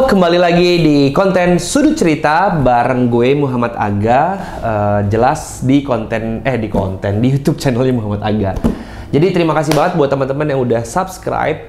Kembali lagi di konten Sudut Cerita bareng gue Muhammad Aga. Jelas di di YouTube channelnya Muhammad Aga. Jadi terima kasih banget buat teman-teman yang udah subscribe.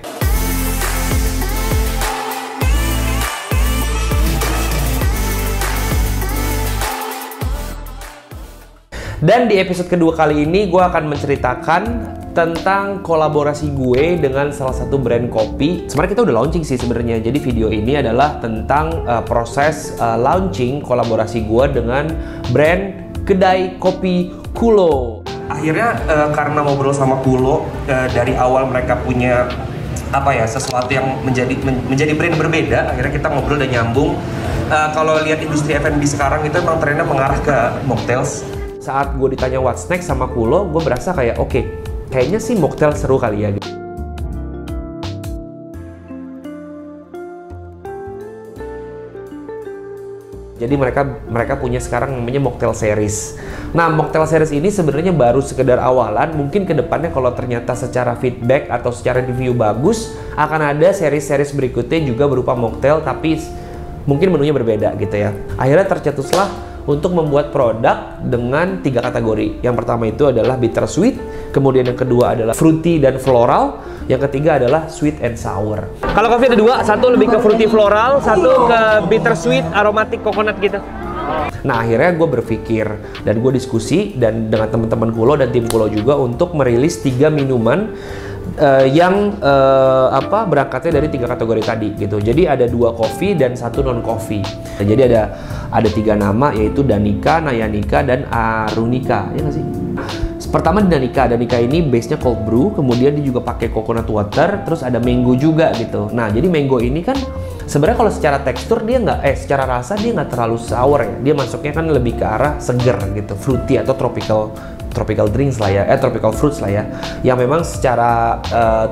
Dan di episode kedua kali ini gue akan menceritakan tentang kolaborasi gue dengan salah satu brand kopi. Sebenarnya kita udah launching sih sebenarnya. Jadi video ini adalah tentang proses launching kolaborasi gue dengan brand kedai kopi Kulo. Akhirnya karena ngobrol sama Kulo dari awal mereka punya sesuatu yang menjadi brand berbeda. Akhirnya kita ngobrol dan nyambung. Kalau lihat industri F&B sekarang itu emang trennya mengarah ke mocktails. Saat gue ditanya what's next sama Kulo, gue berasa kayak oke, kayaknya sih mocktail seru kali ya. Jadi mereka punya sekarang namanya mocktail series. Nah, mocktail series ini sebenarnya baru sekedar awalan. Mungkin kedepannya kalau ternyata secara feedback atau secara review bagus, akan ada series-series berikutnya juga berupa mocktail, tapi mungkin menunya berbeda gitu ya. Akhirnya tercetuslah untuk membuat produk dengan 3 kategori. Yang pertama itu adalah bittersweet, kemudian yang kedua adalah fruity dan floral, yang ketiga adalah sweet and sour. Kalau kopi ada 2, satu lebih ke fruity floral, satu ke bittersweet aromatic coconut gitu. Nah, akhirnya gue berpikir dan gue diskusi dan dengan teman-teman Kulo dan tim Kulo juga untuk merilis 3 minuman yang berangkatnya dari 3 kategori tadi gitu. Jadi ada 2 coffee dan 1 non coffee. Jadi ada 3 nama, yaitu Danica, Nayanica, dan Arunica, ya nggak sih? Pertama Danica ini base-nya cold brew, kemudian dia juga pakai coconut water, terus ada mango juga gitu. Nah, jadi mango ini kan sebenarnya kalau secara tekstur dia secara rasa dia nggak terlalu sour ya. Dia masuknya kan lebih ke arah seger gitu, fruity atau tropical drinks lah ya, tropical fruits lah ya. Yang memang secara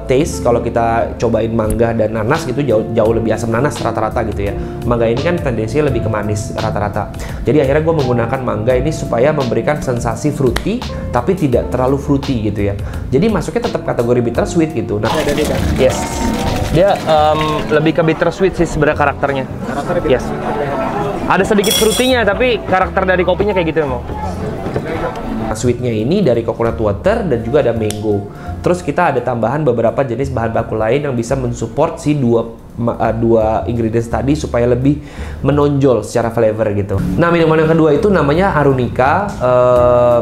taste kalau kita cobain mangga dan nanas gitu jauh lebih asam nanas rata-rata gitu ya. Mangga ini kan tendensinya lebih ke manis rata-rata. Jadi akhirnya gue menggunakan mangga ini supaya memberikan sensasi fruity tapi tidak terlalu fruity gitu ya. Jadi masuknya tetap kategori bittersweet gitu. Nah, yes. Dia lebih ke bittersweet sih sebenarnya karakternya. Yes. Ada sedikit fruity-nya tapi karakter dari kopinya kayak gitu emang. Sweetnya ini dari coconut water dan juga ada mango. Terus kita ada tambahan beberapa jenis bahan baku lain yang bisa mensupport si dua ingredients tadi supaya lebih menonjol secara flavor gitu. Nah, minuman yang kedua itu namanya Arunica.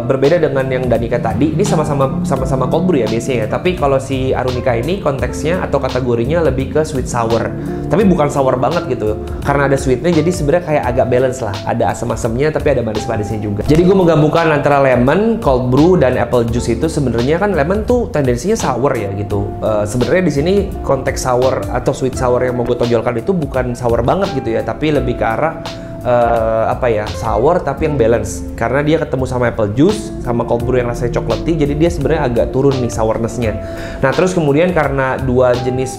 Berbeda dengan yang Danica tadi. Ini sama-sama cold brew ya biasanya ya. Tapi kalau si Arunica ini konteksnya atau kategorinya lebih ke sweet sour. Tapi bukan sour banget gitu. Karena ada sweetnya jadi sebenarnya kayak agak balance lah. Ada asam-asamnya tapi ada manis-manisnya juga. Jadi gue menggabungkan antara lemon, cold brew, dan apple juice itu sebenarnya kan lemon tuh tendensinya sour ya gitu. Sebenarnya di sini konteks sour atau sweet sour yang mau gue tonjolkan itu bukan sour banget gitu ya, tapi lebih ke arah sour tapi yang balance, karena dia ketemu sama apple juice sama cold brew yang rasanya cokleti, jadi dia sebenarnya agak turun nih sourness-nya. Nah, terus kemudian karena 2 jenis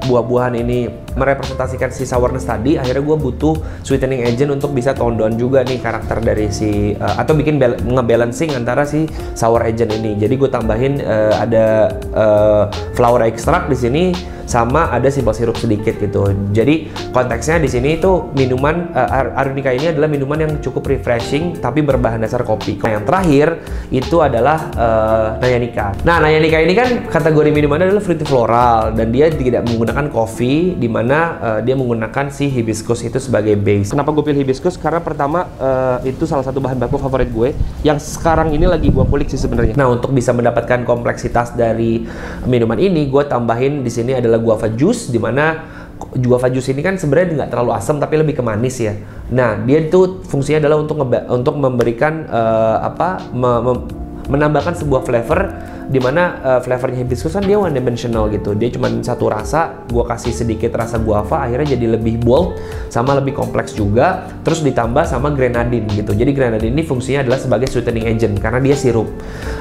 buah-buahan ini merepresentasikan si sourness tadi, akhirnya gue butuh sweetening agent untuk bisa tone down juga nih karakter dari si atau bikin ngebalancing antara si sour agent ini. Jadi gue tambahin ada flower extract di sini sama ada simple sirup sedikit gitu. Jadi konteksnya di sini itu minuman Arunica ini adalah minuman yang cukup refreshing tapi berbahan dasar kopi. Nah, yang terakhir itu adalah Nayanica. Nah, Nayanica ini kan kategori minumannya adalah fruity floral dan dia tidak menggunakan kopi, di mana dia menggunakan si hibiscus itu sebagai base. Kenapa gue pilih hibiscus? Karena pertama itu salah satu bahan baku favorit gue yang sekarang ini lagi gue kulik sih sebenarnya. Nah, untuk bisa mendapatkan kompleksitas dari minuman ini, gue tambahin di sini adalah guava juice, di mana guava juice ini kan sebenarnya nggak terlalu asam tapi lebih ke manis ya. Nah, dia itu fungsinya adalah untuk memberikan menambahkan sebuah flavor, di mana flavornya hibiscus kan dia one dimensional gitu. Dia cuma satu rasa, gua kasih sedikit rasa guava, akhirnya jadi lebih bold sama lebih kompleks juga. Terus ditambah sama grenadine gitu. Jadi grenadine ini fungsinya adalah sebagai sweetening agent karena dia sirup.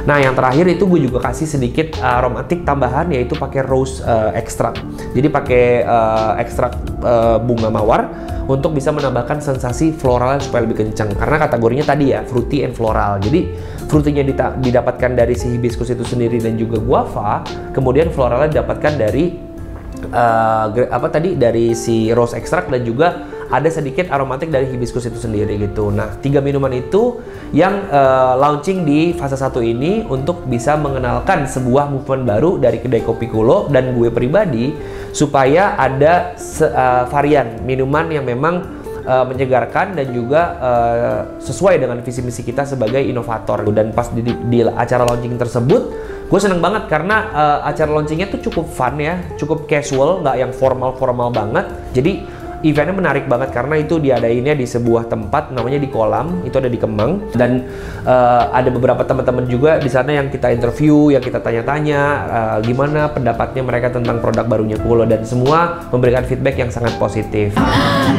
Nah, yang terakhir itu gue juga kasih sedikit aromatik tambahan, yaitu pakai rose extract. Jadi pakai ekstrak bunga mawar untuk bisa menambahkan sensasi floralnya supaya lebih kencang. Karena kategorinya tadi ya fruity and floral. Jadi fruitynya didapatkan dari si hibiscus itu sendiri dan juga guava, kemudian floralnya didapatkan dari apa tadi dari si rose extract dan juga ada sedikit aromatik dari hibiscus itu sendiri gitu. Nah, 3 minuman itu yang launching di fase 1 ini untuk bisa mengenalkan sebuah movement baru dari kedai kopi Kulo dan gue pribadi supaya ada varian minuman yang memang menyegarkan dan juga sesuai dengan visi misi kita sebagai inovator. Dan pas di acara launching tersebut, gue seneng banget karena acara launchingnya tuh cukup fun ya, cukup casual, nggak yang formal banget. Jadi eventnya menarik banget karena itu diadainnya di sebuah tempat namanya di Kolam, itu ada di Kemang, dan ada beberapa teman-teman juga di sana yang kita interview, yang kita tanya-tanya gimana pendapatnya mereka tentang produk barunya Kulo, dan semua memberikan feedback yang sangat positif.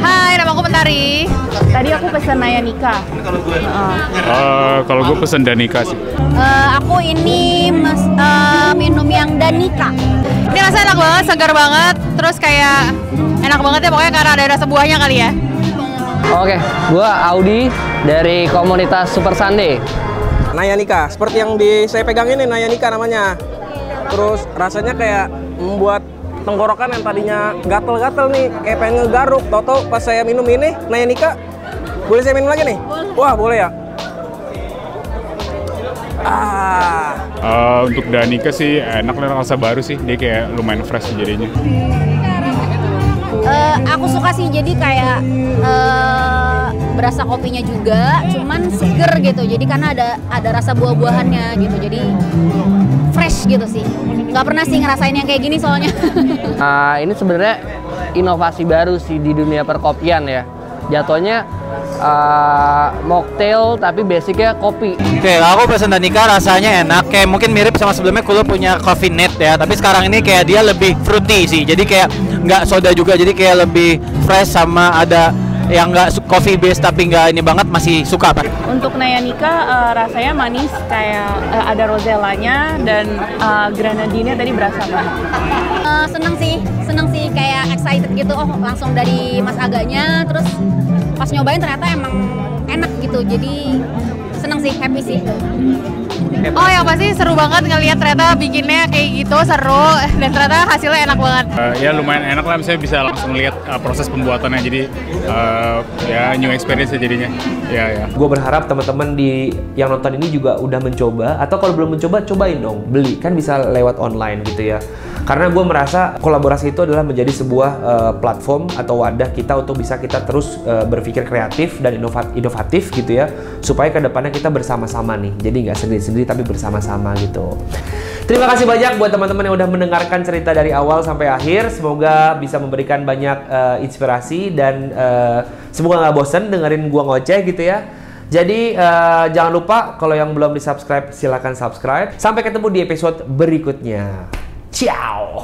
Hai, nama aku Mentari. Tadi aku pesen Naya Nika. Kalau gue pesen Danika sih. Aku ini minum yang Danika. Ini rasanya enak banget, segar banget, terus kayak enak banget ya pokoknya karena ada rasa buahnya kali ya. Oke, gua Audi dari komunitas Super Sunday. Naya Nika, seperti yang saya pegang ini Naya Nika namanya. Terus rasanya kayak membuat tenggorokan yang tadinya gatel-gatel nih, kayak pengen ngegaruk. Toto pas saya minum ini Naya Nika, boleh saya minum lagi nih? Boleh. Wah, boleh ya. Untuk Danika sih enak dan rasa baru sih, dia kayak lumayan fresh jadinya. Aku suka sih, jadi kayak berasa kopinya juga, cuman seger gitu. Jadi karena ada rasa buah-buahannya gitu, jadi fresh gitu sih. Nggak pernah sih ngerasain yang kayak gini soalnya. Ini sebenarnya inovasi baru sih di dunia perkopian ya. Jatuhnya mocktail tapi basicnya kopi. Oke, aku pesen Danika rasanya enak, kayak mungkin mirip sama sebelumnya Kulo punya Coffee Net ya, tapi sekarang ini kayak dia lebih fruity sih, jadi kayak nggak soda juga, jadi kayak lebih fresh sama ada yang nggak coffee base tapi nggak ini banget, masih suka Pak. Untuk Naya Nika rasanya manis, kayak ada rosellanya dan grenadine tadi berasa banget. Seneng sih kayak excited gitu, langsung dari Mas Aganya, terus pas nyobain ternyata emang enak gitu, jadi seneng sih, happy sih. Oh yang pasti seru banget ngelihat ternyata bikinnya kayak gitu, seru, dan ternyata hasilnya enak banget. Ya lumayan enak lah, misalnya bisa langsung lihat proses pembuatannya, jadi ya new experience jadinya. Ya. Gue berharap teman-teman yang nonton ini juga udah mencoba, atau kalau belum mencoba, cobain dong, beli, kan bisa lewat online gitu ya. Karena gue merasa kolaborasi itu adalah menjadi sebuah platform atau wadah kita untuk bisa kita terus berpikir kreatif dan inovatif gitu ya, supaya kedepannya kita bersama-sama nih, jadi nggak sendiri-sendiri tapi bersama-sama gitu. Terima kasih banyak buat teman-teman yang udah mendengarkan cerita dari awal sampai akhir. Semoga bisa memberikan banyak inspirasi dan semoga nggak bosan dengerin gua ngoceh gitu ya. Jadi jangan lupa kalau yang belum di-subscribe silahkan subscribe. Sampai ketemu di episode berikutnya. Ciao.